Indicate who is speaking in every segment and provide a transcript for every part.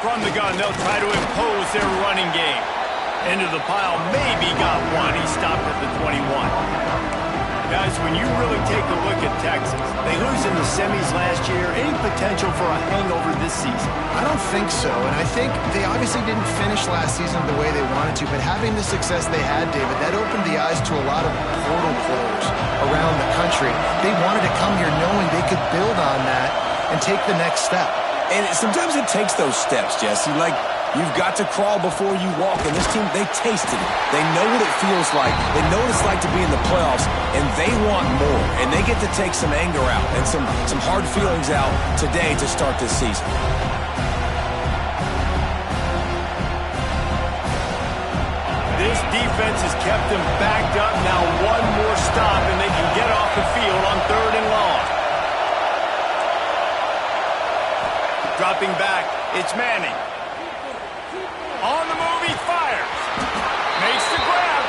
Speaker 1: From the gun, they'll try to impose their running game. Into the pile, maybe got one. He stopped at the 21. Guys, when you really take a look at Texas, they lose in the semis last year. Any potential for a hangover this season?
Speaker 2: I don't think so, and I think they obviously didn't finish last season the way they wanted to, but having the success they had, David, that opened the eyes to a lot of portal players around the country. They wanted to come here knowing they could build on that and take the next step.
Speaker 3: And sometimes it takes those steps, Jesse. Like, you've got to crawl before you walk. And this team, they tasted it. They know what it feels like. They know what it's like to be in the playoffs, and they want more. And they get to take some anger out and some hard feelings out today to start this season.
Speaker 1: This defense has kept them backed up. Now one more stop, and they can get off the field on 3rd and long. Dropping back, it's Manning. On the move, he fires. Makes the grab.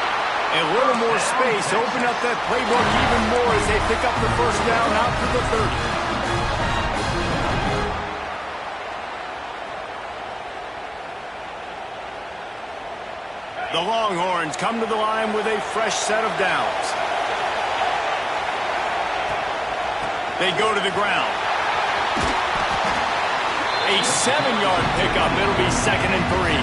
Speaker 1: A little more space. Open up that playbook even more as they pick up the first down out to the 30. The Longhorns come to the line with a fresh set of downs. They go to the ground. A 7-yard pickup. It'll be 2nd and 3.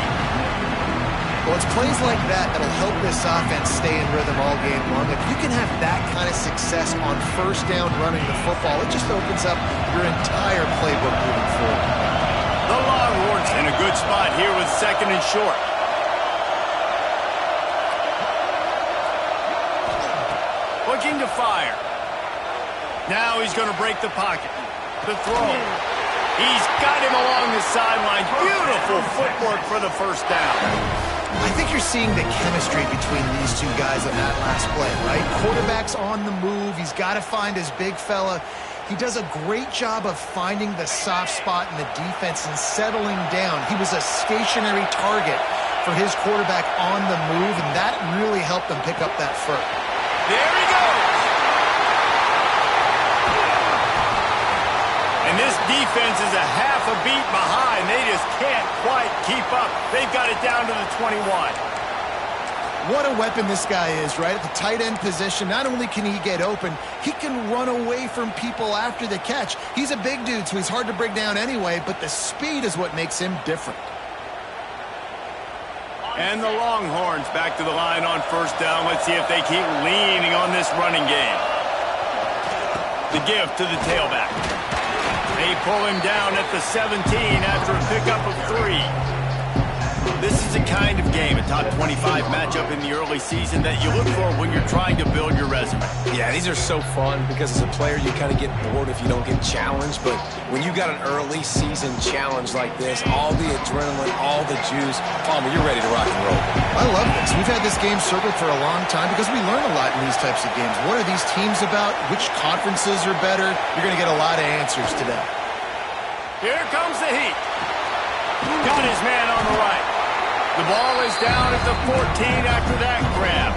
Speaker 2: Well, it's plays like that that'll help this offense stay in rhythm all game long. If you can have that kind of success on 1st down running the football, it just opens up your entire playbook moving forward.
Speaker 1: The Longhorns in a good spot here with 2nd and short. Looking to fire. Now he's going to break the pocket. The throw. He's got him along the sideline. Beautiful footwork for the first down.
Speaker 2: I think you're seeing the chemistry between these two guys on that last play, right? Quarterback's on the move. He's got to find his big fella. He does a great job of finding the soft spot in the defense and settling down. He was a stationary target for his quarterback on the move, and that really helped them pick up that first.
Speaker 1: There he goes. And this defense is a half a beat behind. They just can't quite keep up. They've got it down to the 21.
Speaker 2: What a weapon this guy is, right? At the tight end position, not only can he get open, he can run away from people after the catch. He's a big dude, so he's hard to bring down anyway, but the speed is what makes him different.
Speaker 1: And the Longhorns back to the line on 1st down. Let's see if they keep leaning on this running game. The give to the tailback. They pull him down at the 17 after a pickup of 3. This is a kind of game, a top 25 matchup in the early season that you look for when you're trying to build your resume.
Speaker 3: Yeah, these are so fun because as a player, you kind of get bored if you don't get challenged. But when you got an early season challenge like this, all the adrenaline, all the juice, Palmer, you're ready to rock and roll.
Speaker 2: I love this. We've had this game circled for a long time because we learn a lot in these types of games. What are these teams about? Which conferences are better? You're going to get a lot of answers today.
Speaker 1: Here comes the heat. Got his man on the right. The ball is down at the 14 after that grab.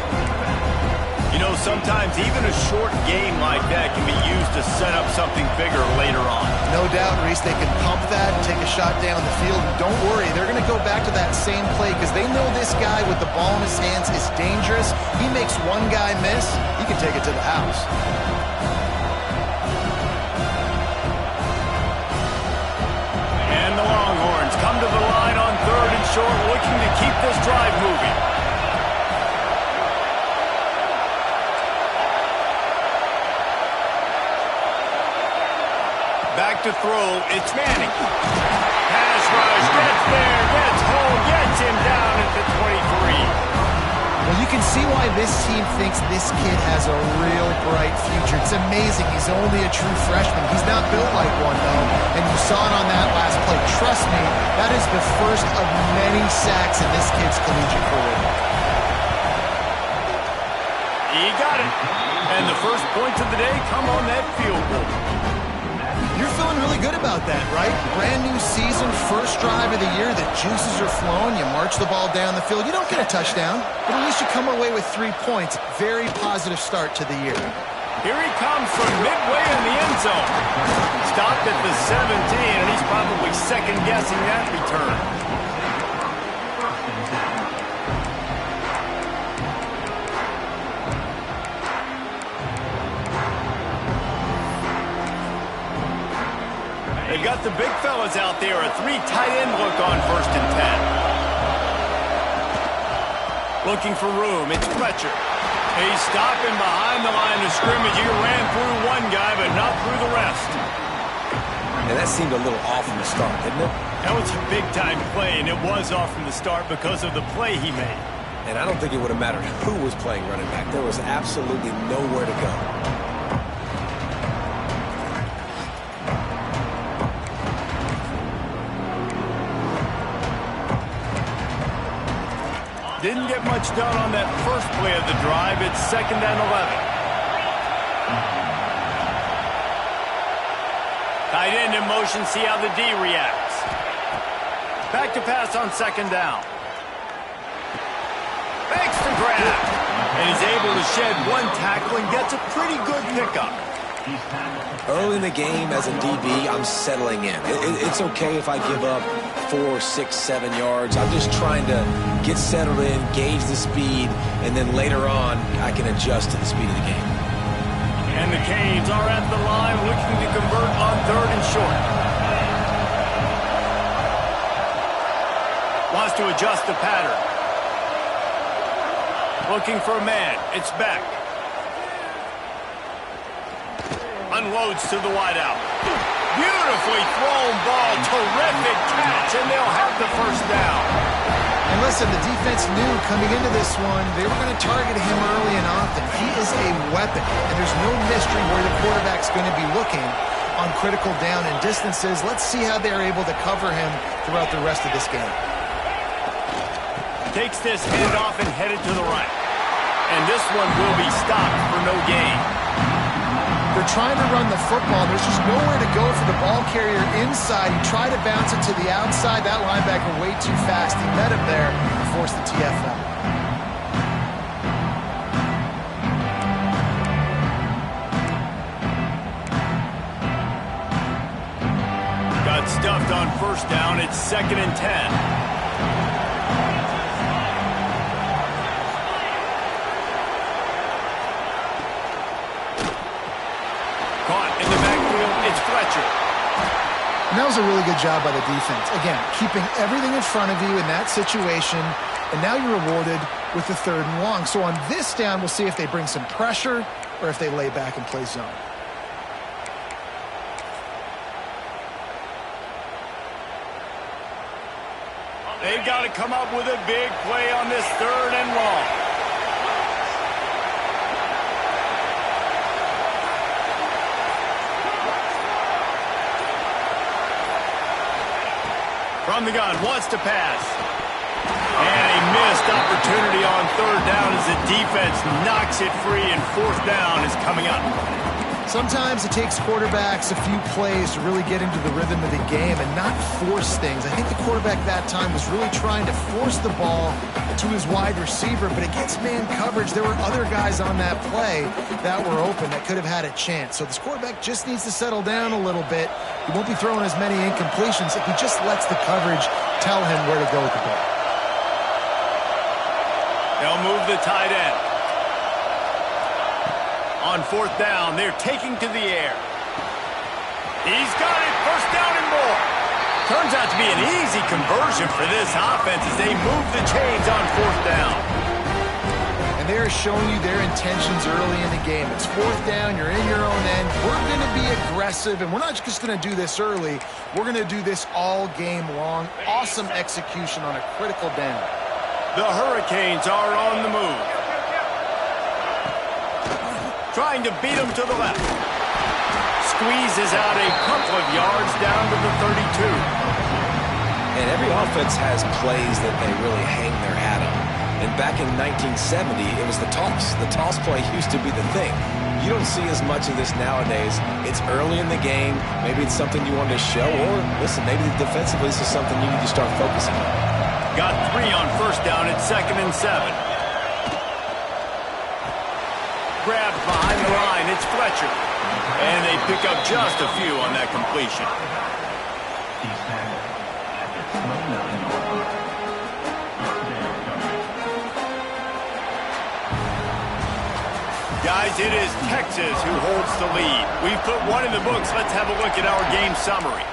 Speaker 1: You know, sometimes even a short game like that can be used to set up something bigger later on.
Speaker 2: No doubt, Reese, they can pump that and take a shot down the field. And don't worry, they're going to go back to that same play because they know this guy with the ball in his hands is dangerous. He makes one guy miss, he can take it to the house.
Speaker 1: And the Longhorns come to the line on 3rd and short, looking to keep this drive moving. Back to throw, it's Manning. Pass rush, gets there, gets home, gets him down at the 23.
Speaker 2: Well, you can see why this team thinks this kid has a real bright future. It's amazing. He's only a true freshman. He's not built like one, though. And you saw it on that last play. Trust me, that is the first of many sacks in this kid's collegiate career.
Speaker 1: He got it. And the first points of the day come on that field goal.
Speaker 2: You're feeling really good about that, right? Brand new season, first drive of the year. The juices are flowing. You march the ball down the field. You don't get a touchdown, but at least you come away with 3 points. Very positive start to the year.
Speaker 1: Here he comes from midway in the end zone. Stopped at the 17, and he's probably probably second-guessing that return. They've got the big fellas out there. A 3 tight end look on 1st and 10. Looking for room. It's Fletcher. He's stopping behind the line of scrimmage. He ran through one guy, but not through the rest.
Speaker 3: And that seemed a little off from the start, didn't it?
Speaker 1: That was a big-time play, and it was off from the start because of the play he made.
Speaker 3: And I don't think it would have mattered who was playing running back. There was absolutely nowhere to go.
Speaker 1: Didn't get much done on that first play of the drive. It's 2nd and 11. Tight end in motion, see how the D reacts. Back to pass on 2nd down. Makes the grab. And he's able to shed one tackle and gets a pretty good pickup.
Speaker 3: Early in the game, as a DB, I'm settling in. It's okay if I give up 4, 6, 7 yards. I'm just trying to get settled in, gauge the speed, and then later on, I can adjust to the speed of the game.
Speaker 1: And the Canes are at the line looking to convert on 3rd and short. Wants to adjust the pattern. Looking for a man. It's Beck. Unloads to the wideout. Beautifully thrown ball. Terrific catch, and they'll have the 1st down.
Speaker 2: And listen, the defense knew coming into this one, they were going to target him early and often. He is a weapon, and there's no mystery where the quarterback's going to be looking on critical down and distances. Let's see how they're able to cover him throughout the rest of this game.
Speaker 1: Takes this handoff and headed to the right. And this one will be stopped for no gain.
Speaker 2: They're trying to run the football. There's just nowhere to go for the ball carrier inside. He tried to bounce it to the outside. That linebacker way too fast. He met him there and forced the TFL.
Speaker 1: Got stuffed on 1st down. It's 2nd and 10.
Speaker 2: And that was a really good job by the defense. Again, keeping everything in front of you in that situation, and now you're rewarded with the 3rd and long. So on this down, we'll see if they bring some pressure or if they lay back and play zone.
Speaker 1: They've got to come up with a big play on this 3rd and long. From the gun, wants to pass. And a missed opportunity on 3rd down as the defense knocks it free, and 4th down is coming up.
Speaker 2: Sometimes it takes quarterbacks a few plays to really get into the rhythm of the game and not force things. I think the quarterback that time was really trying to force the ball to his wide receiver, but against man coverage, there were other guys on that play that were open that could have had a chance. So this quarterback just needs to settle down a little bit. He won't be throwing as many incompletions if he just lets the coverage tell him where to go with the ball.
Speaker 1: They'll move the tight end. On 4th down, they're taking to the air. He's got it. 1st down and more. Turns out to be an easy conversion for this offense as they move the chains on 4th down.
Speaker 2: And they're showing you their intentions early in the game. It's 4th down. You're in your own end. We're going to be aggressive, and we're not just going to do this early. We're going to do this all game long. Awesome execution on a critical down.
Speaker 1: The Hurricanes are on the move. Trying to beat him to the left. Squeezes out a couple of yards down to the 32.
Speaker 3: And every offense has plays that they really hang their hat on. And back in 1970, it was the toss. The toss play used to be the thing. You don't see as much of this nowadays. It's early in the game. Maybe it's something you want to show. Or, listen, maybe defensively this is something you need to start focusing on.
Speaker 1: Got 3 on 1st down. It's 2nd and 7. Grabbed behind the line. It's Fletcher. And they pick up just a few on that completion. guys, it is Texas who holds the lead. We've put one in the books. Let's have a look at our game summary.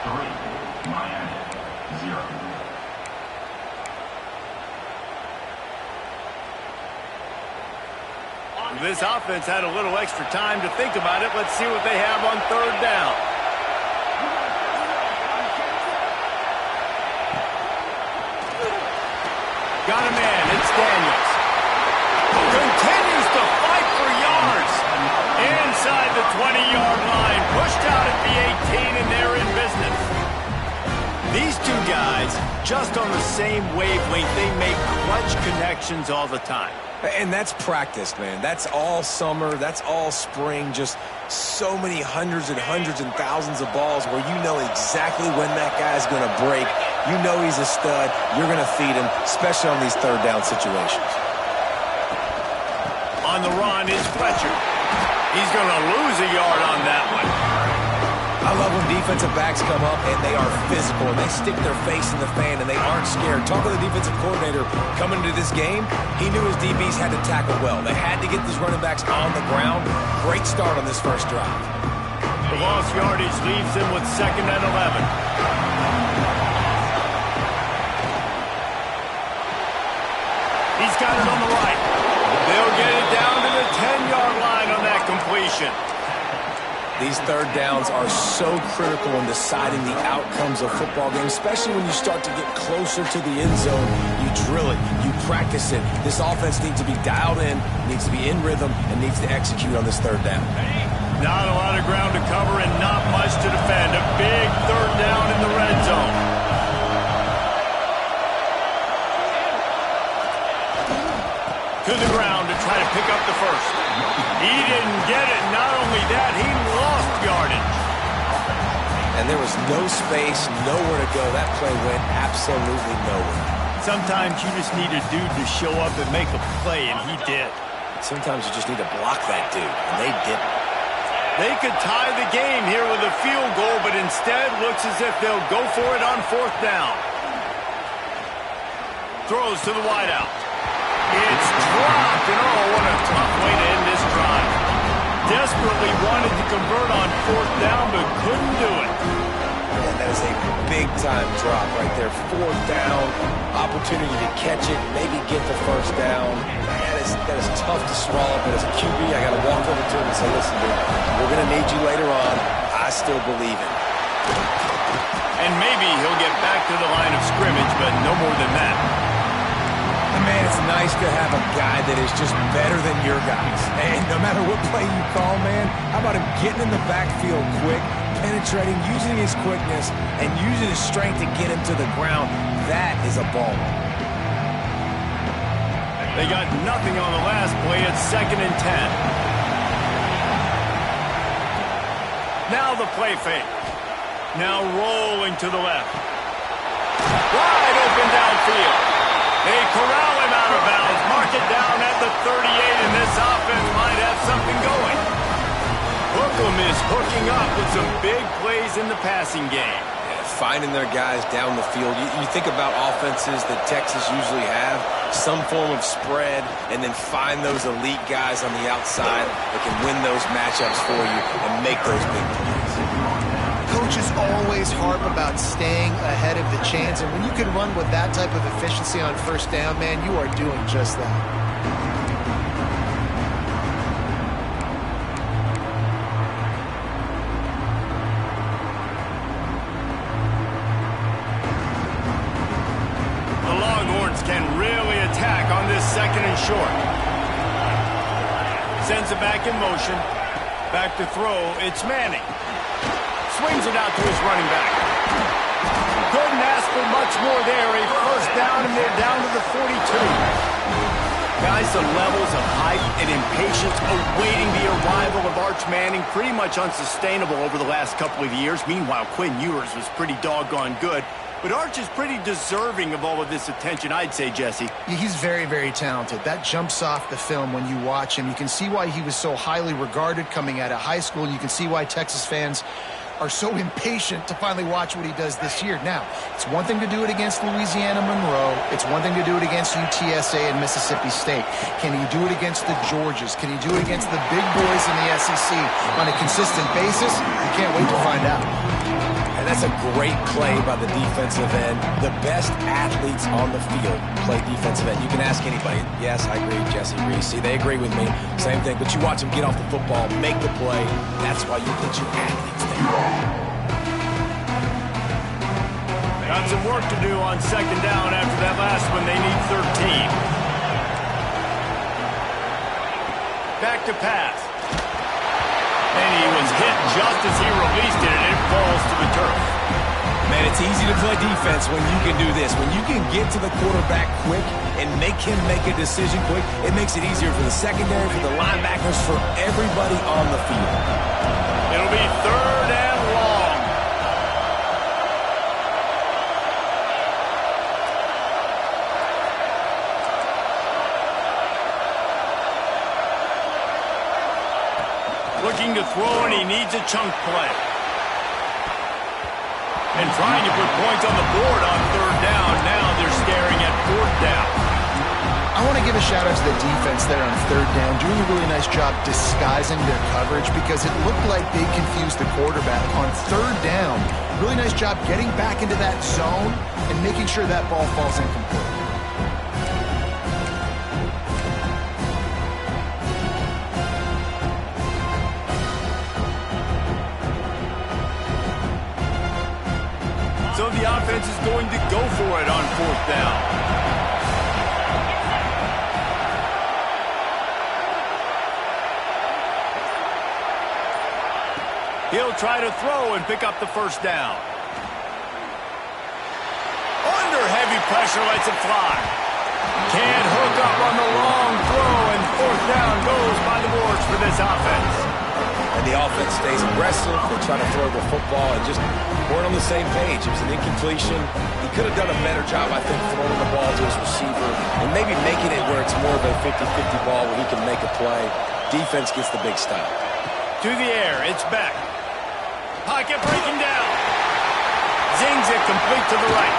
Speaker 1: This offense had a little extra time to think about it. Let's see what they have on third down. Got a man. It's Daniels. Continues to fight for yards. Inside the 20-yard line. Pushed out at the 18, and they're in business. These two guys, just on the same wavelength, they make clutch connections all the time.
Speaker 3: And that's practice, man. That's all summer. That's all spring. Just so many hundreds and thousands of balls where you know exactly when that guy's going to break. You know he's a stud. You're going to feed him, especially on these third down situations.
Speaker 1: On the run is Fletcher. He's going to lose a yard on that one.
Speaker 3: I love when defensive backs come up and they are physical and they stick their face in the fan and they aren't scared. Talk to the defensive coordinator coming into this game. He knew his DBs had to tackle well. They had to get these running backs on the ground. Great start on this first drive.
Speaker 1: The lost yardage leaves him with 2nd and 11. He's got it on the right. They'll get it down to the 10-yard line on that completion.
Speaker 3: These third downs are so critical in deciding the outcomes of football games, especially when you start to get closer to the end zone. You drill it, you practice it. This offense needs to be dialed in, needs to be in rhythm, and needs to execute on this third down.
Speaker 1: Not a lot of ground to cover and not much to defend. A big third down in the red zone. To the ground to try to pick up the first. He didn't get it. Not only that, he lost yardage.
Speaker 3: And there was no space, nowhere to go. That play went absolutely nowhere.
Speaker 1: Sometimes you just need a dude to show up and make a play, and he did.
Speaker 3: Sometimes you just need to block that dude, and they didn't.
Speaker 1: They could tie the game here with a field goal, but instead looks as if they'll go for it on 4th down. Throws to the wideout. It's dropped, and oh, what a tough way to end this drive. Desperately wanted to convert on 4th down, but couldn't do it.
Speaker 3: And that is a big-time drop right there. 4th down, opportunity to catch it, maybe get the first down. That is tough to swallow, but as a QB, I got to walk over to him and say, listen, dude, we're going to need you later on. I still believe it.
Speaker 1: And maybe he'll get back to the line of scrimmage, but no more than that.
Speaker 3: Man, it's nice to have a guy that is just better than your guys. And no matter what play you call, man, how about him getting in the backfield quick, penetrating, using his quickness, and using his strength to get him to the ground? That is a baller.
Speaker 1: They got nothing on the last play. It's 2nd and 10. Now the play fake. Now rolling to the left. Wide open downfield. They corral him out of bounds, mark it down at the 38, and this offense might have something going. Hookham is hooking up with some big plays in the passing game.
Speaker 3: Finding their guys down the field. You think about offenses that Texas usually have, some form of spread, and then find those elite guys on the outside that can win those matchups for you and make those big plays.
Speaker 2: Coaches always harp about staying ahead of the chains, and when you can run with that type of efficiency on 1st down, man, you are doing just that.
Speaker 1: The Longhorns can really attack on this 2nd and short. Sends it back in motion. Back to throw. It's Manning. Swings it out to his running back. Couldn't ask for much more there. A 1st down, and they're down to the 42. Guys, the levels of hype and impatience awaiting the arrival of Arch Manning pretty much unsustainable over the last couple of years. Meanwhile, Quinn Ewers was pretty doggone good. But Arch is pretty deserving of all of this attention, I'd say, Jesse.
Speaker 2: He's very, very talented. That jumps off the film when you watch him. You can see why he was so highly regarded coming out of high school. You can see why Texas fans are so impatient to finally watch what he does this year. Now, it's one thing to do it against Louisiana Monroe. It's one thing to do it against UTSA and Mississippi State. Can he do it against the Georgias? Can he do it against the big boys in the SEC on a consistent basis? You can't wait to find out.
Speaker 3: And that's a great play by the defensive end. The best athletes on the field play defensive end. You can ask anybody. Yes, I agree, Jesse Reese. See, they agree with me. Same thing. But you watch them get off the football, make the play. That's why you get your athletes there.
Speaker 1: Got some work to do on second down after that last one. They need 13. Back to pass. And he was hit just as he released it, and it falls to the turf.
Speaker 3: Man, it's easy to play defense when you can do this. When you can get to the quarterback quick and make him make a decision quick, it makes it easier for the secondary, for the linebackers, for everybody on the field.
Speaker 1: It'll be third and long. Looking to throw, and he needs a chunk play. And trying to put points on the board on third down. Now they're staring at fourth down.
Speaker 2: I want to give a shout out to the defense there on third down, doing a really nice job disguising their coverage because it looked like they confused the quarterback on third down. Really nice job getting back into that zone and making sure that ball falls incomplete.
Speaker 1: So the offense is going to go for it on fourth down. He'll try to throw and pick up the first down. Under heavy pressure, lets it fly. Can't hook up on the long throw, and fourth down goes by the boards for this offense.
Speaker 3: And the offense stays aggressive. They try to throw the football and just weren't on the same page. It was an incompletion. He could have done a better job, I think, throwing the ball to his receiver and maybe making it where it's more of a 50-50 ball where he can make a play. Defense gets the big stop.
Speaker 1: To the air, it's back. Pocket breaking down. Zings it complete to the right.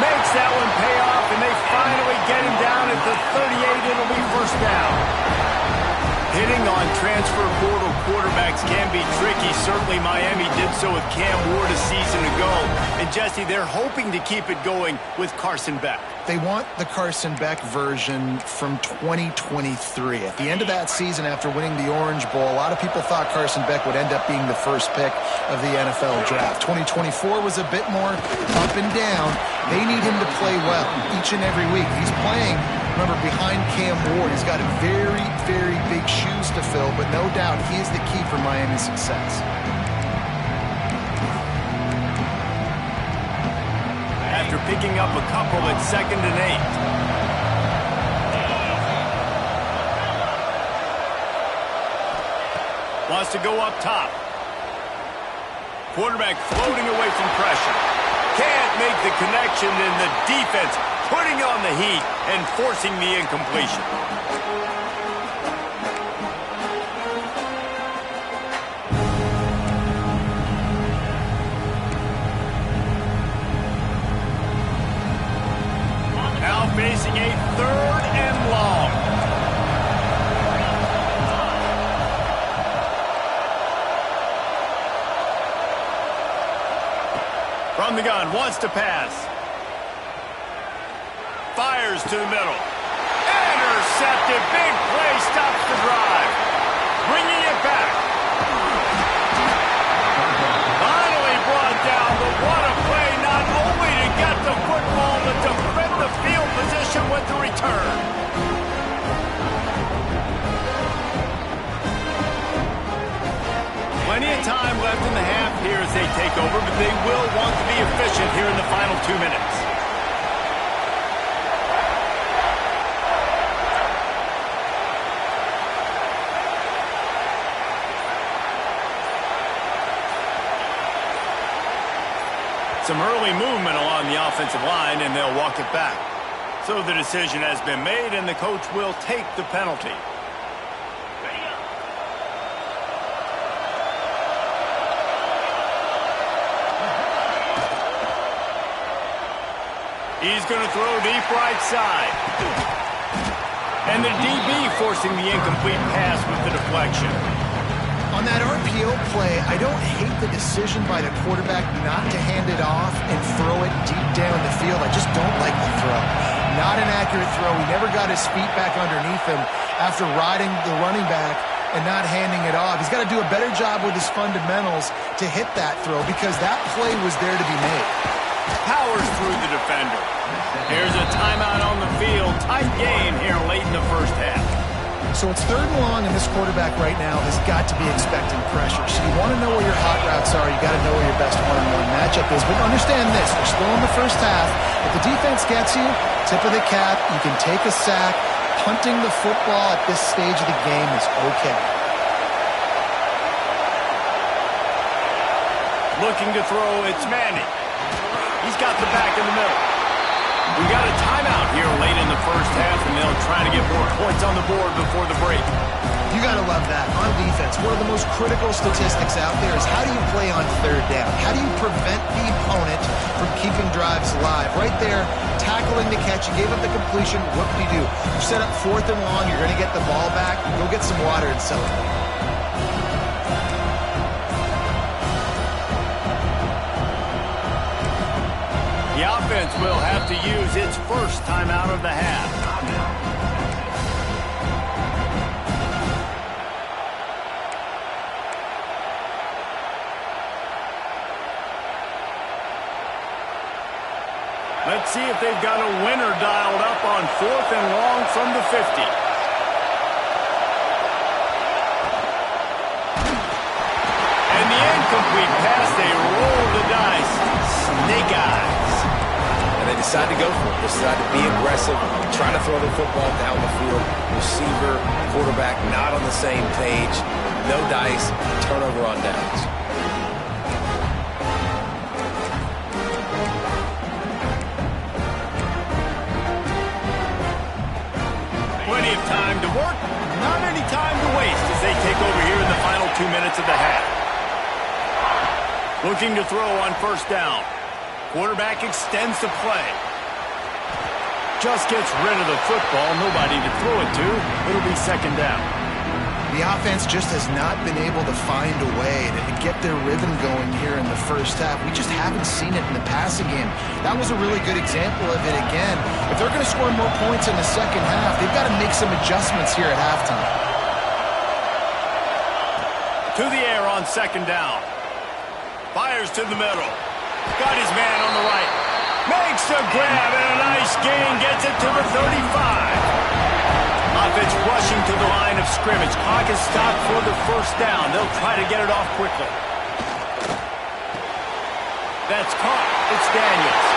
Speaker 1: Makes that one pay off, and they finally get him down at the 38. It'll be first down. Hitting on transfer portal quarterbacks can be tricky. Certainly Miami did so with Cam Ward a season ago. And Jesse, they're hoping to keep it going with Carson Beck.
Speaker 2: They want the Carson Beck version from 2023. At the end of that season, after winning the Orange Bowl, a lot of people thought Carson Beck would end up being the first pick of the NFL draft. 2024 was a bit more up and down. They need him to play well each and every week. He's playing, remember, behind Cam Ward. He's got very, very big shoes to fill, but no doubt he is the key for Miami's success.
Speaker 1: After picking up a couple at 2nd and 8. Wants to go up top. Quarterback floating away from pressure. Can't make the connection, and the defense putting on the heat and forcing the incompletion. Now facing a third and long. From the gun, wants to pass. Fires to the middle. Intercepted. Big play, stops the drive. Bringing it back. Finally brought down, but what a play. Not only to get the football, but to defend the field position with the return. Plenty of time left in the half here as they take over, but they will want to be efficient here in the final 2 minutes. Some early movement along the offensive line, and they'll walk it back. So the decision has been made, and the coach will take the penalty. He's going to throw deep right side. And the DB forcing the incomplete pass with the deflection.
Speaker 2: On that RPO play, I don't hate the decision by the quarterback not to hand it off and throw it deep down the field. I just don't like the throw. Not an accurate throw. He never got his feet back underneath him after riding the running back and not handing it off. He's got to do a better job with his fundamentals to hit that throw because that play was there to be made.
Speaker 1: Powers through the defender. Here's a timeout on the field. Tight game here late in the first half.
Speaker 2: So it's 3rd and long, and this quarterback right now has got to be expecting pressure. So you want to know where your hot routes are. You got to know where your best one-on-one matchup is. But understand this, we're still in the first half. If the defense gets you, tip of the cap, you can take a sack. Punting the football at this stage of the game is okay.
Speaker 1: Looking to throw, it's Manning. He's got the back in the middle. We got a timeout here late in the first half, and they'll try to get more points on the board before the break.
Speaker 2: You got to love that. On defense, one of the most critical statistics out there is how do you play on 3rd down? How do you prevent the opponent from keeping drives alive? Right there, tackling the catch. You gave up the completion. What do? You set up 4th and long. You're going to get the ball back. Go get some water and celebrate.
Speaker 1: The offense will have to use its first timeout of the half. Let's see if they've got a winner dialed up on 4th and long from the 50. And the incomplete pass, they roll the dice. Snake eyes.
Speaker 3: And they decide to go for it. They decide to be aggressive, try to throw the football down the field. Receiver, quarterback not on the same page. No dice, turnover on downs.
Speaker 1: Plenty of time to work, not any time to waste as they take over here in the final 2 minutes of the half. Looking to throw on 1st down. Quarterback extends the play. Just gets rid of the football. Nobody to throw it to. It'll be 2nd down.
Speaker 2: The offense just has not been able to find a way to get their rhythm going here in the first half. We just haven't seen it in the passing game. That was a really good example of it again. If they're going to score more points in the second half, they've got to make some adjustments here at halftime.
Speaker 1: To the air on 2nd down. Fires to the middle. Got his man on the right. Makes the grab and a nice gain. Gets it to the 35. Offense rushing to the line of scrimmage. Clock is stopped for the 1st down. They'll try to get it off quickly. That's caught. It's Daniels.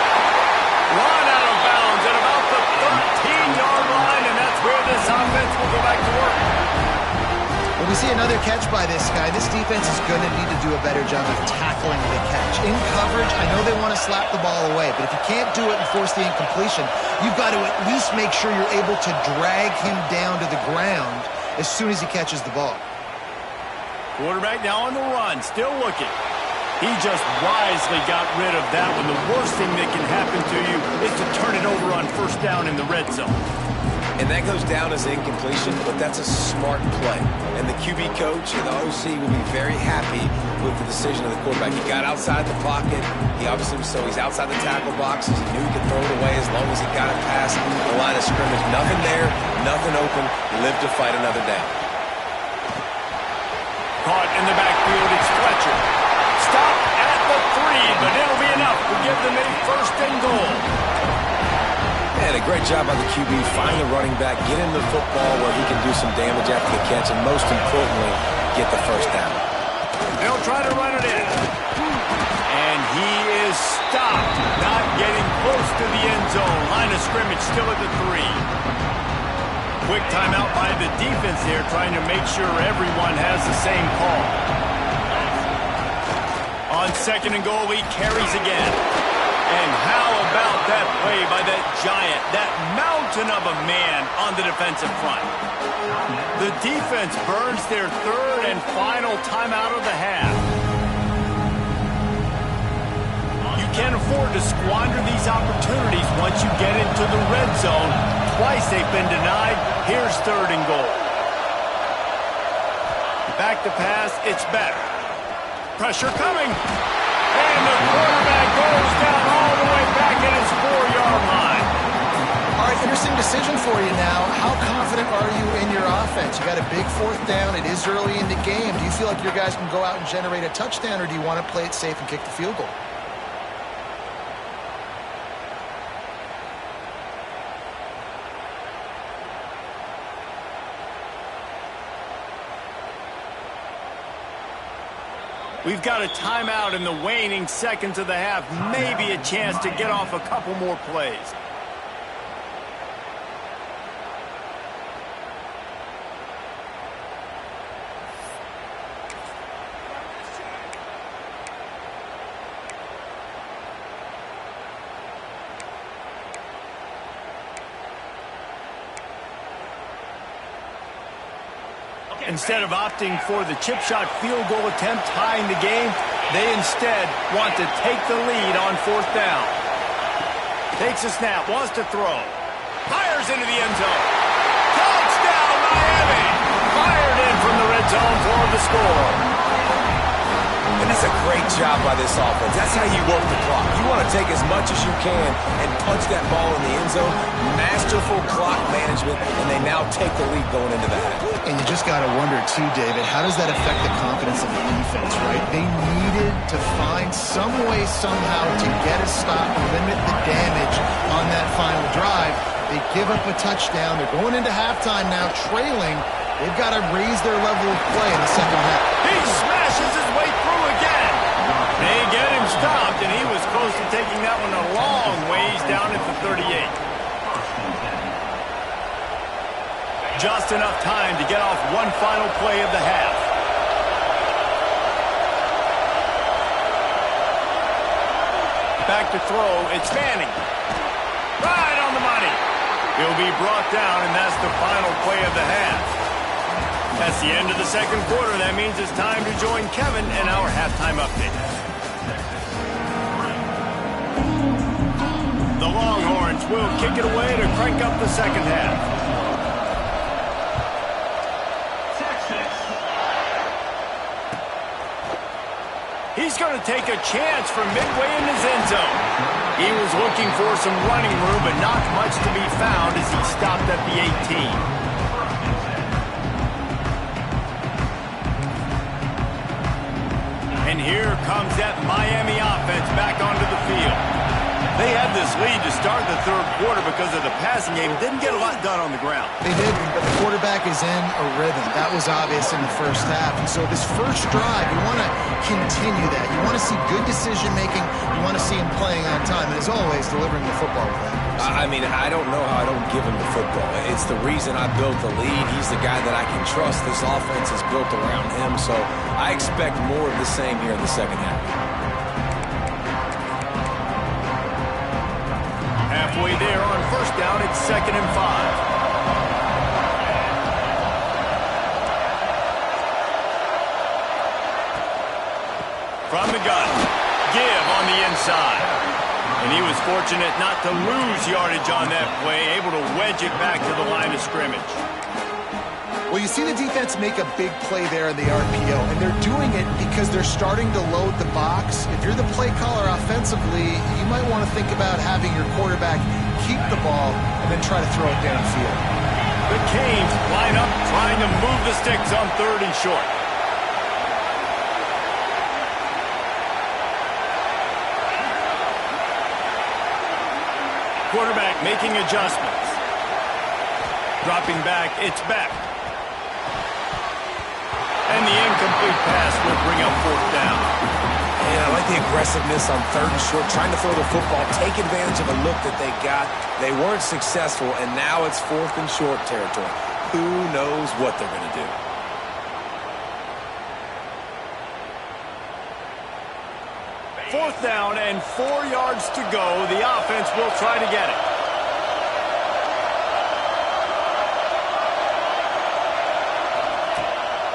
Speaker 1: Run out of bounds at about the 13-yard line, and that's where this offense will go back to work.
Speaker 2: When we see another catch by this guy, this defense is going to need to do a better job of tackling the catch. In coverage, I know they want to slap the ball away, but if you can't do it and force the incompletion, you've got to at least make sure you're able to drag him down to the ground as soon as he catches the ball.
Speaker 1: Quarterback now on the run, still looking. He just wisely got rid of that one. The worst thing that can happen to you is to turn it over on 1st down in the red zone.
Speaker 3: And that goes down as incompletion, but that's a smart play. And the QB coach and the OC will be very happy with the decision of the quarterback. He got outside the pocket. He's outside the tackle boxes. He knew he could throw it away as long as he got it past the line of scrimmage. Nothing there, nothing open. Live to fight another down.
Speaker 1: Caught in the backfield, it's Fletcher. Stop at the 3, but it'll be enough to give them a 1st and goal.
Speaker 3: And a great job by the QB. Find the running back, get him the football where he can do some damage after the catch, and most importantly, get the 1st down.
Speaker 1: They'll try to run it in. And he is stopped, not getting close to the end zone. Line of scrimmage still at the 3. Quick timeout by the defense there, trying to make sure everyone has the same call. On 2nd and goal, he carries again. And how about that play by that giant, that mountain of a man on the defensive front? The defense burns their 3rd and final timeout of the half. You can't afford to squander these opportunities once you get into the red zone. Twice they've been denied. Here's 3rd and goal. Back to pass, it's better. Pressure coming. And the quarterback goes down all the way back at his 4-yard line.
Speaker 2: All right, interesting decision for you now. How confident are you in your offense? You got a big 4th down. It is early in the game. Do you feel like your guys can go out and generate a touchdown, or do you want to play it safe and kick the field goal?
Speaker 1: We've got a timeout in the waning seconds of the half. Maybe a chance to get off a couple more plays. Instead of opting for the chip shot field goal attempt tying the game, they instead want to take the lead on 4th down. Takes a snap, wants to throw. Fires into the end zone. Touchdown, Miami! Fired in from the red zone for the score.
Speaker 3: And that's a great job by this offense. That's how you work the clock. You want to take as much as you can and punch that ball in the end zone. Masterful clock management, and they now take the lead going into the half.
Speaker 2: And you just got to wonder, too, David, how does that affect the confidence of the defense, right? They needed to find some way, somehow, to get a stop, limit the damage on that final drive. They give up a touchdown. They're going into halftime now, trailing. They've got to raise their level of play in the second half.
Speaker 1: He smashes his way through again. They get him stopped, and he was close to taking that one a long ways down at the 38. Just enough time to get off one final play of the half. Back to throw, it's Manning. Right on the money. He'll be brought down, and that's the final play of the half. That's the end of the second quarter. That means it's time to join Kevin in our halftime update. The Longhorns will kick it away to crank up the second half. He's going to take a chance from midway in his end zone. He was looking for some running room, but not much to be found as he stopped at the 18. And here comes that Miami offense back onto the field. They had this lead to start the third quarter because of the passing game. Didn't get a lot done on the ground.
Speaker 2: They did, but the quarterback is in a rhythm. That was obvious in the first half. And so this first drive, you want to continue that. You want to see good decision-making. You want to see him playing on time. And as always, delivering the football with that.
Speaker 3: I mean, I don't know how I don't give him the football. It's the reason I built the lead. He's the guy that I can trust. This offense is built around him. So I expect more of the same here in the second half.
Speaker 1: Halfway there on first down, it's 2nd and 5. From the gun, give on the inside. And he was fortunate not to lose yardage on that play, able to wedge it back to the line of scrimmage.
Speaker 2: Well, you see the defense make a big play there in the RPO, and they're doing it because they're starting to load the box. If you're the play caller offensively, you might want to think about having your quarterback keep the ball and then try to throw it downfield.
Speaker 1: The Canes line up trying to move the sticks on 3rd and short. Quarterback making adjustments. Dropping back, it's back. And the incomplete pass will bring up 4th down.
Speaker 3: Yeah, I like the aggressiveness on 3rd and short, trying to throw the football, take advantage of a look that they got. They weren't successful, and now it's 4th and short territory. Who knows what they're going to do?
Speaker 1: Fourth down and 4 yards to go. The offense will try to get it.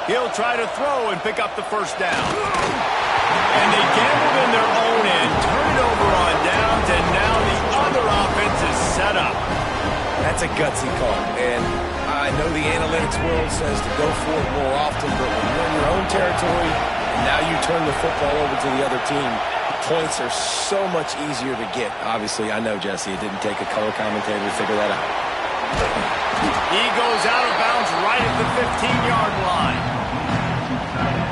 Speaker 1: He'll try to throw and pick up the first down. And they gambled in their own end, turn it over
Speaker 3: That's a gutsy call. And I know the analytics world says to go for it more often, but when you're in your own territory and now you turn the football over to the other team, points are so much easier to get. Obviously, I know, Jesse, it didn't take a color commentator to figure that out.
Speaker 1: He goes out of bounds right at the 15-yard line.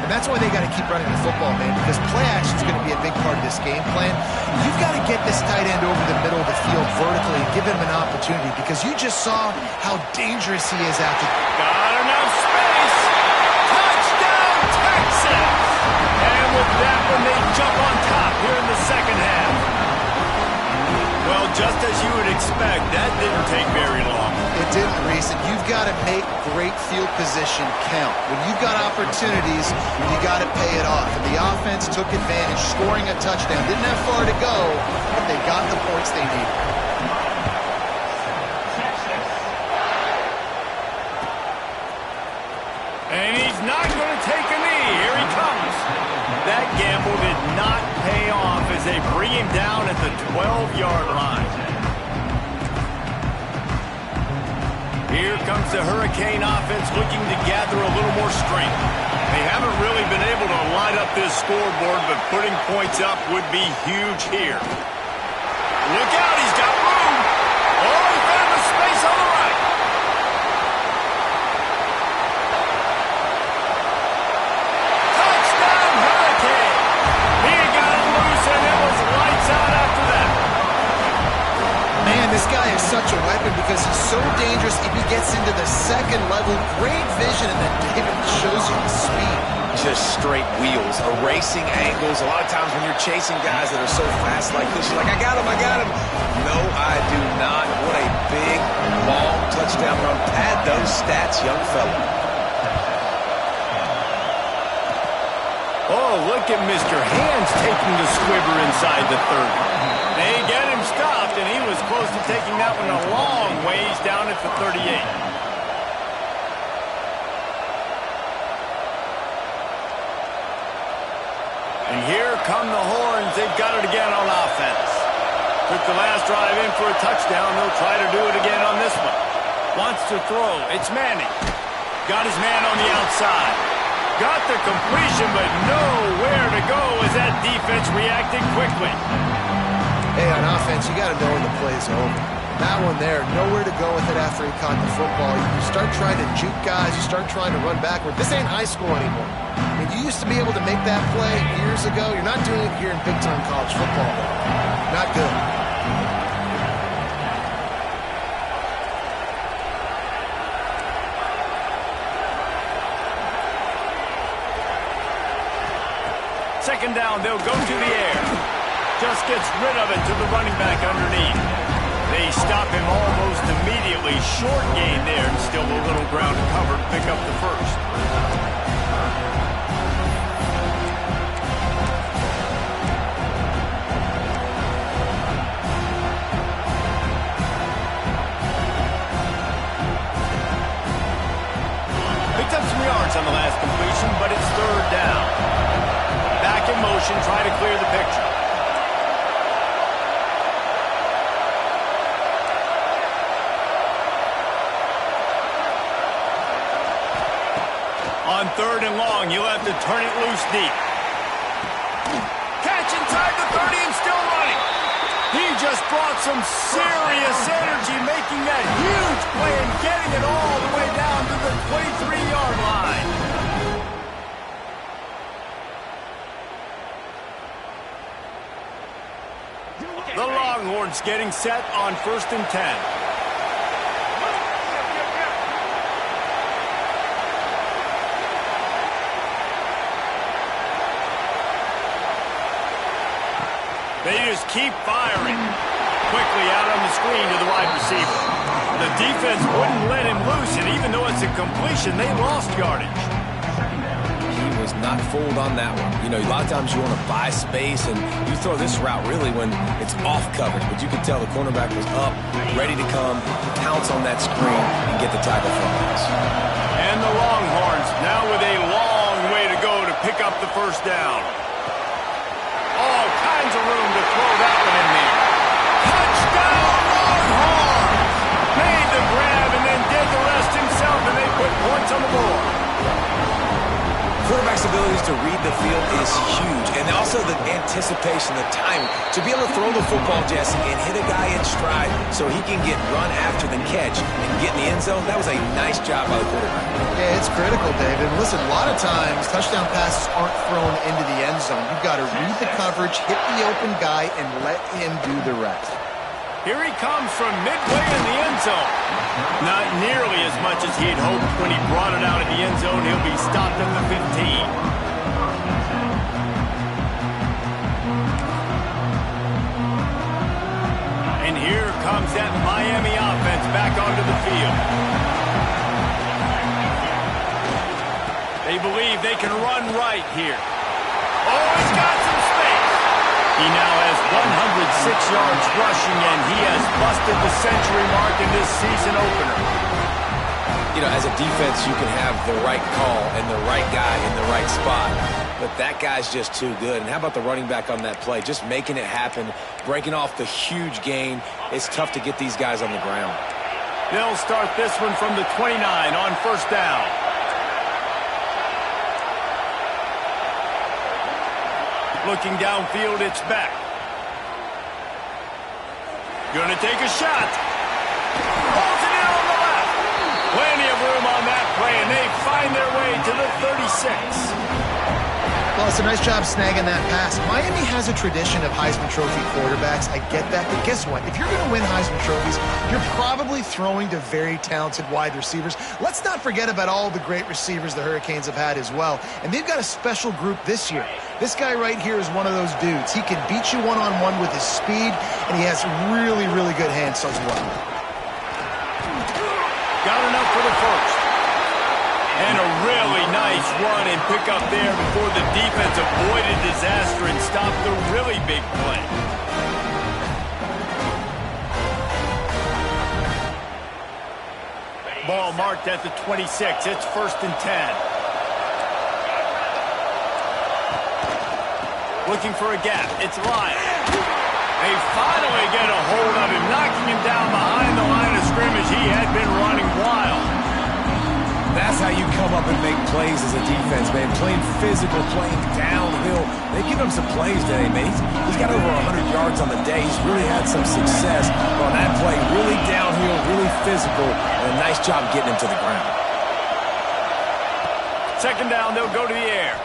Speaker 2: And that's why they got to keep running the football, man, because play action is going to be a big part of this game plan. You've got to get this tight end over the middle of the field vertically and give him an opportunity, because you just saw how dangerous he is out there.
Speaker 1: Got enough space. Touchdown, Texas. And with that one, they jump on top here in the second half. Well, just as you would expect, that didn't take very long.
Speaker 2: It didn't, Reese, and you've got to make great field position count. When you've got opportunities, you got to pay it off. And the offense took advantage, scoring a touchdown. Didn't have far to go, but they got the points they needed.
Speaker 1: And he's not going to take a knee. Here he comes. That gamble did not pay off as they bring him down at the 12-yard line. Here comes the Hurricane offense looking to gather a little more strength. They haven't really been able to light up this scoreboard, but putting points up would be huge here. Look out, he's got room. Oh, he found the space on the right. Touchdown, Hurricane. He got it loose, and it was lights out after that.
Speaker 2: Man, this guy is such a weapon because he's so dangerous if he gets into the second level. Great vision, and then David shows you the speed.
Speaker 3: Just straight wheels, erasing angles. A lot of times when you're chasing guys that are so fast like this, you're like, I got him, I got him. No, I do not. What a big, long touchdown run. Pad those stats, young fella.
Speaker 1: Oh, look at Mr. Hands taking the squibber inside the 30. They get him stopped, and he was close to taking that one a long ways down at the 38. And here come the horns. They've got it again on offense. Took the last drive in for a touchdown. They'll try to do it again on this one. Wants to throw. It's Manning. Got his man on the outside. Got the completion, but nowhere to go as that defense reacted quickly.
Speaker 2: Hey, on offense, you got to know when the play's over. That one there, nowhere to go with it after he caught the football. You start trying to juke guys. You start trying to run backward. This ain't high school anymore. I mean, you used to be able to make that play years ago. You're not doing it here in big-time college football. Not good.
Speaker 1: Second down, they'll go to the air. Just gets rid of it to the running back underneath. They stop him almost immediately. Short gain there, and still a little ground to cover to pick up the first. Picked up some yards on the last completion, but it's third down. Back in motion, try to clear the picture. On third and long, you'll have to turn it loose deep. Catch inside the 30 and still running. He just brought some serious energy, making that huge play and getting it all the way down to the 23-yard line. The Longhorns getting set on 1st and 10. They just keep firing. Quickly out on the screen to the wide receiver. The defense wouldn't let him loose, and even though it's a completion, they lost yardage.
Speaker 3: He was not fooled on that one. You know, a lot of times you want to buy space, and you throw this route really when it's off coverage. But you can tell the cornerback was up, ready to come, pounce on that screen, and get the tackle for a loss.
Speaker 1: And the Longhorns now with a long way to go to pick up the first down. All kinds of room to throw that one in there. Touchdown, Longhorns! Made the
Speaker 3: to read the field is huge. And also the anticipation, the timing. To be able to throw the football, Jesse, and hit a guy in stride so he can get run after the catch and get in the end zone, that was a nice job by the quarterback.
Speaker 2: Yeah, it's critical, David. Listen, a lot of times touchdown passes aren't thrown into the end zone. You've got to read the coverage, hit the open guy, and let him do the rest.
Speaker 1: Here he comes from midway in the end zone. Not nearly as much as he had hoped when he brought it out of the end zone. He'll be stopped at the 15. And here comes that Miami offense back onto the field. They believe they can run right here. Oh, he's got some space. He now has 106 yards rushing, and he has busted the century mark in this season opener.
Speaker 3: You know, as a defense, you can have the right call and the right guy in the right spot. But that guy's just too good. And how about the running back on that play? Just making it happen, breaking off the huge gain. It's tough to get these guys on the ground.
Speaker 1: They'll start this one from the 29 on first down. Looking downfield, it's back. Gonna take a shot. Pulls it in on the left. Plenty of room on that play, and they find their way to the 36.
Speaker 2: Well, it's a nice job snagging that pass. Miami has a tradition of Heisman Trophy quarterbacks. I get that. But guess what? If you're going to win Heisman Trophies, you're probably throwing to very talented wide receivers. Let's not forget about all the great receivers the Hurricanes have had as well. And they've got a special group this year. This guy right here is one of those dudes. He can beat you one-on-one with his speed, and he has really, really good hands as well.
Speaker 1: Got enough for the first. And a really nice run and pick up there before the defense avoided disaster and stopped the really big play. Ball marked at the 26. It's 1st and 10. Looking for a gap. It's Lyon. They finally get a hold of him, knocking him down behind the line of scrimmage. He had been running wild.
Speaker 3: That's how you come up and make plays as a defense, man. Playing physical, playing downhill. They give him some plays today, man. He's got over 100 yards on the day. He's really had some success on that play. Really downhill, really physical, and a nice job getting him to the ground.
Speaker 1: 2nd down, they'll go to the air.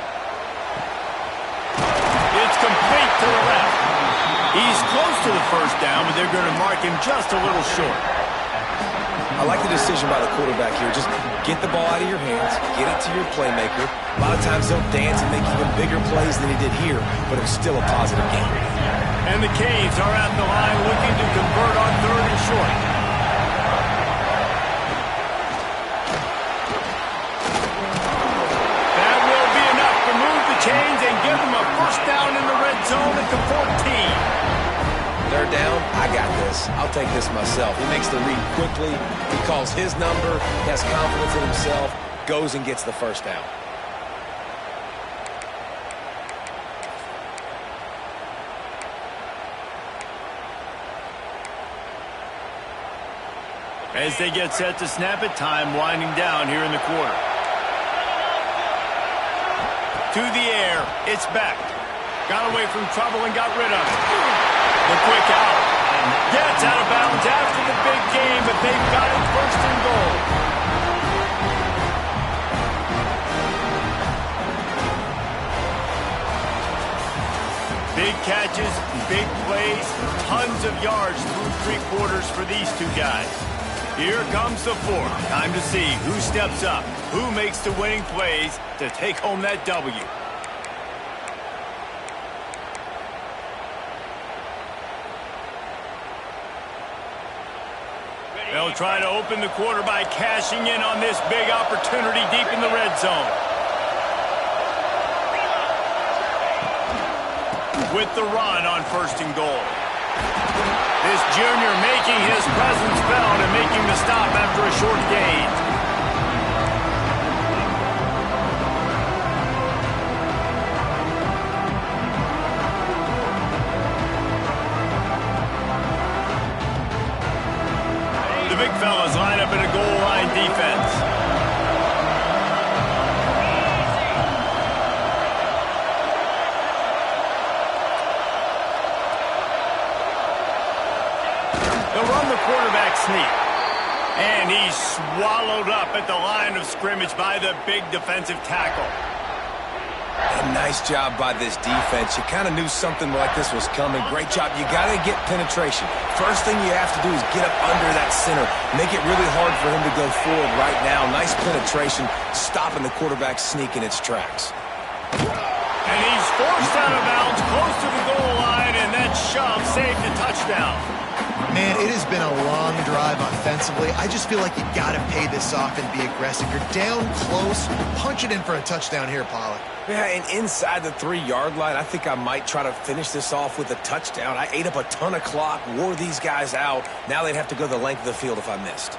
Speaker 1: It's complete to the left. He's close to the 1st down, but they're going to mark him just a little short.
Speaker 3: I like the decision by the quarterback here. Just get the ball out of your hands, get it to your playmaker. A lot of times he'll dance and make even bigger plays than he did here, but it was still a positive game.
Speaker 1: And the Canes are at the line looking to convert on 3rd and short. That will be enough to move the chains and give them a 1st down in the red zone at the 14.
Speaker 3: They're down, I got this. I'll take this myself. He makes the read quickly. He calls his number. He has confidence in himself. Goes and gets the 1st down.
Speaker 1: As they get set to snap it, time winding down here in the quarter. To the air, it's back. Got away from trouble and got rid of it. The quick out. Gets out of bounds after the big game, but they've got it 1st and goal. Big catches, big plays, tons of yards through 3 quarters for these two guys. Here comes the 4th. Time to see who steps up, who makes the winning plays to take home that W. They'll try to open the quarter by cashing in on this big opportunity deep in the red zone. With the run on 1st and goal. This junior making his presence felt and making the stop after a short gain. Big fellas line up in a goal line defense. They'll run the quarterback sneak. And he's swallowed up at the line of scrimmage by the big defensive tackle.
Speaker 3: A nice job by this defense. You kind of knew something like this was coming. Great job. You got to get penetration. First thing you have to do is get up under that center. Make it really hard for him to go forward right now. Nice penetration, stopping the quarterback sneak in its tracks.
Speaker 1: And he's forced out of bounds close to the goal line, and that shove saved a touchdown.
Speaker 2: Man, it has been a long drive offensively. I just feel like you got to pay this off and be aggressive. You're down close. Punch it in for a touchdown here, Pollack.
Speaker 3: Yeah, and inside the 3-yard line, I think I might try to finish this off with a touchdown. I ate up a ton of clock, wore these guys out. Now they'd have to go the length of the field if I missed.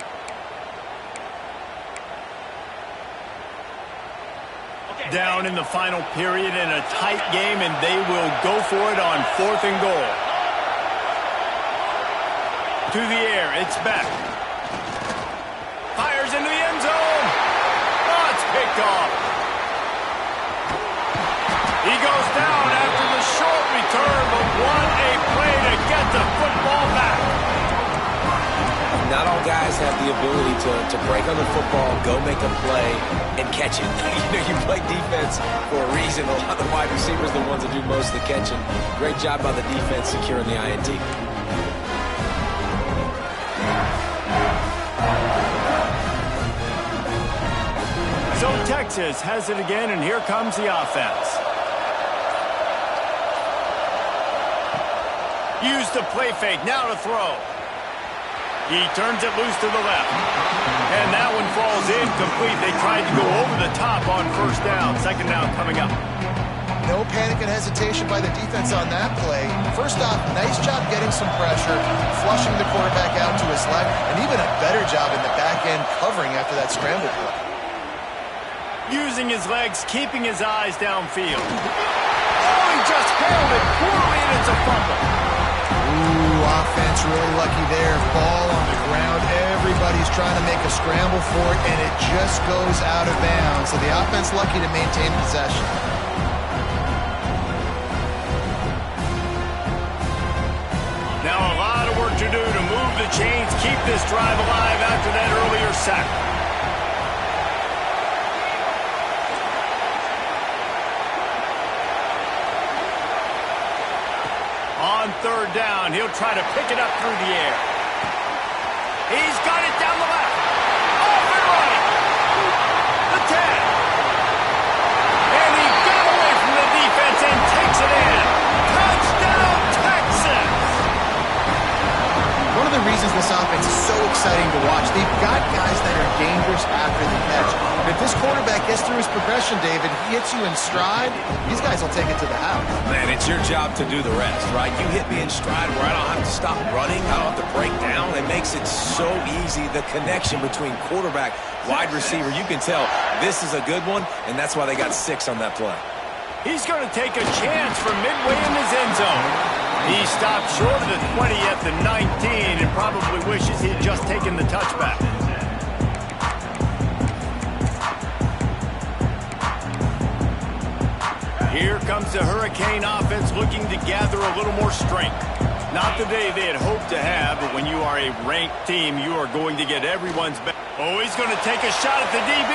Speaker 1: Down in the final period in a tight game, and they will go for it on 4th and goal. To the air, it's back. Fires into the end zone. Oh, it's picked off. He goes down after the short return, but what a play to get the football back.
Speaker 3: Not all guys have the ability to break on the football, go make a play, and catch it. You play defense for a reason. A lot of the wide receivers are the ones that do most of the catching. Great job by the defense securing the INT.
Speaker 1: So Texas has it again, and here comes the offense. Use the play fake, now to throw. He turns it loose to the left. And that one falls incomplete. They tried to go over the top on 1st down. 2nd down coming up.
Speaker 2: No panic and hesitation by the defense on that play. First off, nice job getting some pressure, flushing the quarterback out to his left, and even a better job in the back end covering after that scramble play.
Speaker 1: Using his legs, keeping his eyes downfield. Oh, he just handled it poorly, and it's a fumble.
Speaker 2: Ooh, offense really lucky there. Ball on the ground. Everybody's trying to make a scramble for it, and it just goes out of bounds. So the offense lucky to maintain possession.
Speaker 1: Now a lot of work to do to move the chains, keep this drive alive after that earlier sack. On 3rd down, he'll try to pick it up through the air. He's got it down the left. Off and running. The 10. And he got away from the defense and takes it in. Touchdown, Texas!
Speaker 2: One of the reasons this offense is so exciting to watch, they've got guys that are dangerous after the catch. But if this quarterback gets through his progression, David, he hits you in stride, these guys will take it to the house.
Speaker 3: Man, it's your job to do the rest, right? You hit me in stride where I don't have to stop running, I don't have to break down. It makes it so easy, the connection between quarterback, wide receiver. You can tell this is a good one, and that's why they got 6 on that play.
Speaker 1: He's going to take a chance from midway in his end zone. He stopped short of the 20 at the 19 and probably wishes he had just taken the touchback. Here comes the Hurricane offense looking to gather a little more strength. Not the day they had hoped to have, but when you are a ranked team, you are going to get everyone's best. Oh, he's going to take a shot at the DB.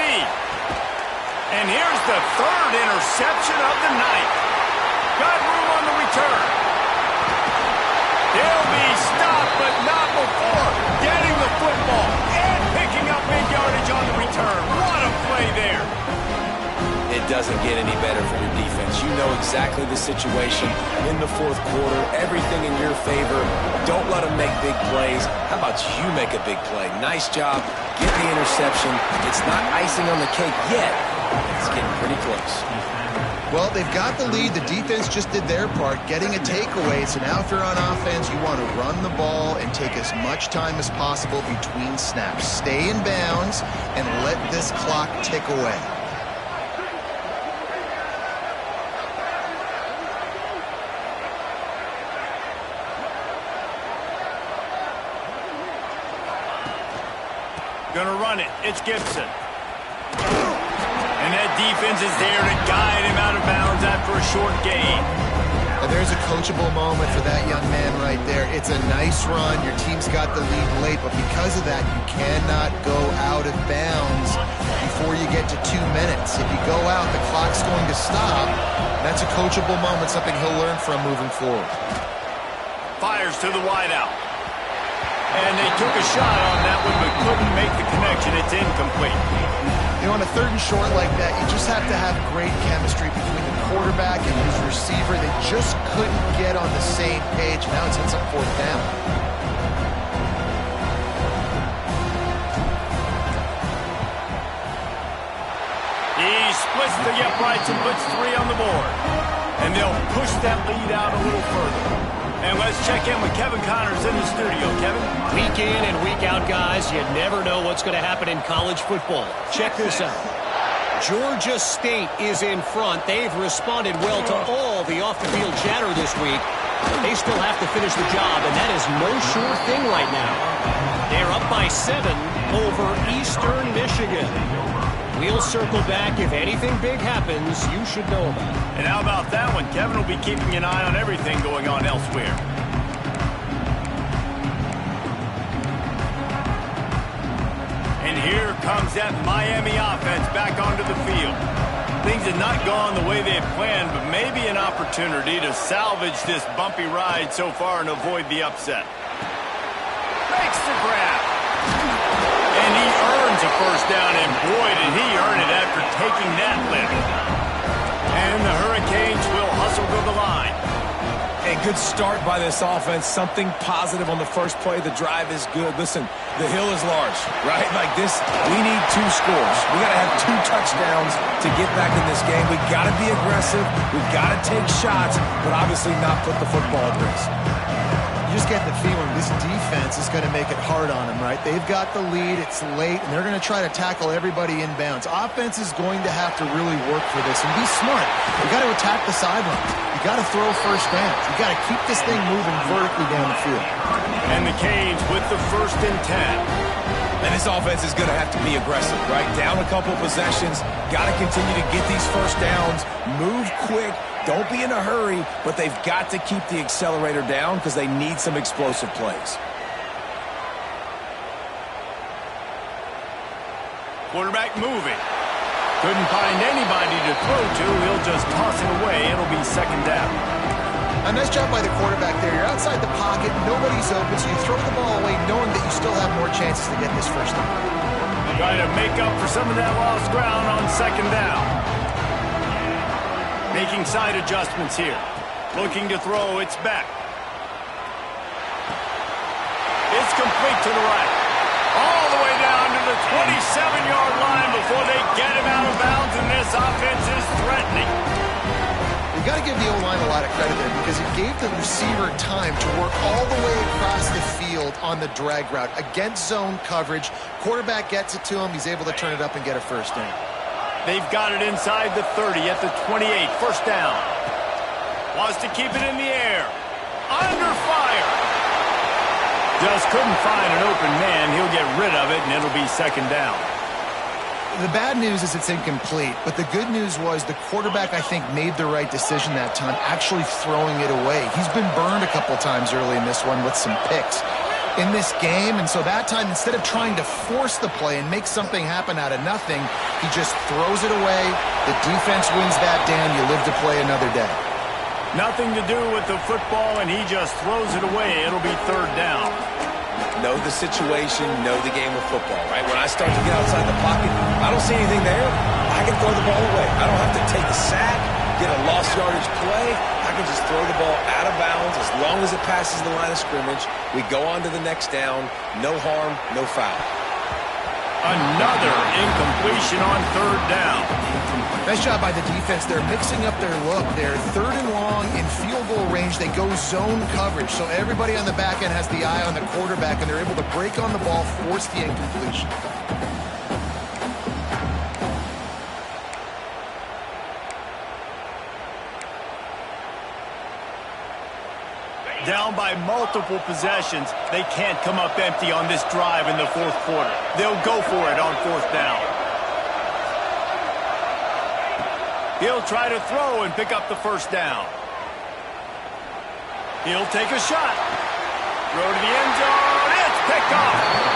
Speaker 1: And here's the 3rd interception of the night. Got room on the return. He'll be stopped, but not before getting the football and picking up big yardage on the return. What a play there.
Speaker 3: It doesn't get any better for your defense. You know exactly the situation in the 4th quarter. Everything in your favor. Don't let them make big plays. How about you make a big play? Nice job. Get the interception. It's not icing on the cake yet. It's getting pretty close.
Speaker 2: Well, they've got the lead. The defense just did their part, getting a takeaway. So now if you're on offense, you want to run the ball and take as much time as possible between snaps. Stay in bounds and let this clock tick away.
Speaker 1: Gonna run it. It's Gibson. And that defense is there to guide him out of bounds after a short gain.
Speaker 2: And there's a coachable moment for that young man right there. It's a nice run. Your team's got the lead late, but because of that, you cannot go out of bounds before you get to 2 minutes. If you go out, the clock's going to stop. That's a coachable moment, something he'll learn from moving forward.
Speaker 1: Fires to the wideout. And they took a shot on that one, but couldn't make the connection. It's incomplete.
Speaker 2: You know, on a 3rd and short like that, you just have to have great chemistry between the quarterback and his receiver. They just couldn't get on the same page. Now it's on 4th down.
Speaker 1: He splits the uprights and puts 3 on the board. And they'll push that lead out a little further. And let's check in with Kevin Connors in the studio. Kevin?
Speaker 4: Week in and week out, guys, you never know what's going to happen in college football. Check this out. Georgia State is in front. They've responded well to all the off-the-field chatter this week. But they still have to finish the job, and that is no sure thing right now. They're up by 7 over Eastern Michigan. We'll circle back. If anything big happens, you should know about it.
Speaker 1: And how about that one? Kevin will be keeping an eye on everything going on elsewhere. And here comes that Miami offense back onto the field. Things have not gone the way they had planned, but maybe an opportunity to salvage this bumpy ride so far and avoid the upset. Makes the grab. And he earns a first down, and boy, did he earn it after taking that lift. And the Hurricanes will hustle to the line.
Speaker 3: A good start by this offense. Something positive on the first play. The drive is good. Listen, the hill is large, right? Like this, we need 2 scores. We got to have 2 touchdowns to get back in this game. We got to be aggressive. We got to take shots, but obviously not put the football at risk.
Speaker 2: You just get the feeling this defense is going to make it hard on them, right? They've got the lead. It's late, and they're going to try to tackle everybody inbounds. Offense is going to have to really work for this and be smart. You got to attack the sidelines. You got to throw first downs. You got to keep this thing moving vertically down the field.
Speaker 1: And the Canes with the 1st and 10.
Speaker 3: And this offense is going to have to be aggressive, right? Down a couple possessions. Got to continue to get these first downs. Move quick. Don't be in a hurry, but they've got to keep the accelerator down because they need some explosive plays.
Speaker 1: Quarterback moving. Couldn't find anybody to throw to. He'll just toss it away. It'll be 2nd down.
Speaker 2: A nice job by the quarterback there. You're outside the pocket. Nobody's open, so you throw the ball away knowing that you still have more chances to get this first down.
Speaker 1: Trying to make up for some of that lost ground on 2nd down. Making side adjustments here. Looking to throw. It's back. It's complete to the right. All the way down to the 27-yard line before they get him out of bounds, and this offense is threatening.
Speaker 2: You got to give the O-line a lot of credit there because it gave the receiver time to work all the way across the field on the drag route against zone coverage. Quarterback gets it to him. He's able to turn it up and get a first down.
Speaker 1: They've got it inside the 30 at the 28. First down. Wants to keep it in the air. Under fire. Just couldn't find an open man. He'll get rid of it, and it'll be 2nd down.
Speaker 2: The bad news is it's incomplete, but the good news was the quarterback, I think, made the right decision that time, actually throwing it away. He's been burned a couple times early in this one with some picks in this game, and so that time, instead of trying to force the play and make something happen out of nothing, he just throws it away. The defense wins that down. You live to play another day.
Speaker 1: Nothing to do with the football, and he just throws it away. It'll be 3rd down.
Speaker 3: Know the situation, know the game of football, right? When I start to get outside the pocket, I don't see anything there. I can throw the ball away. I don't have to take a sack, get a lost yardage play. I can just throw the ball out of bounds as long as it passes the line of scrimmage. We go on to the next down. No harm, no foul.
Speaker 1: Another incompletion on 3rd down.
Speaker 2: Nice job by the defense. They're mixing up their look. They're 3rd and long in field goal range. They go zone coverage. So everybody on the back end has the eye on the quarterback, and they're able to break on the ball, force the incompletion.
Speaker 1: Down by multiple possessions. They can't come up empty on this drive in the 4th quarter. They'll go for it on 4th down. He'll try to throw and pick up the first down. He'll take a shot. Throw to the end zone. It's picked off.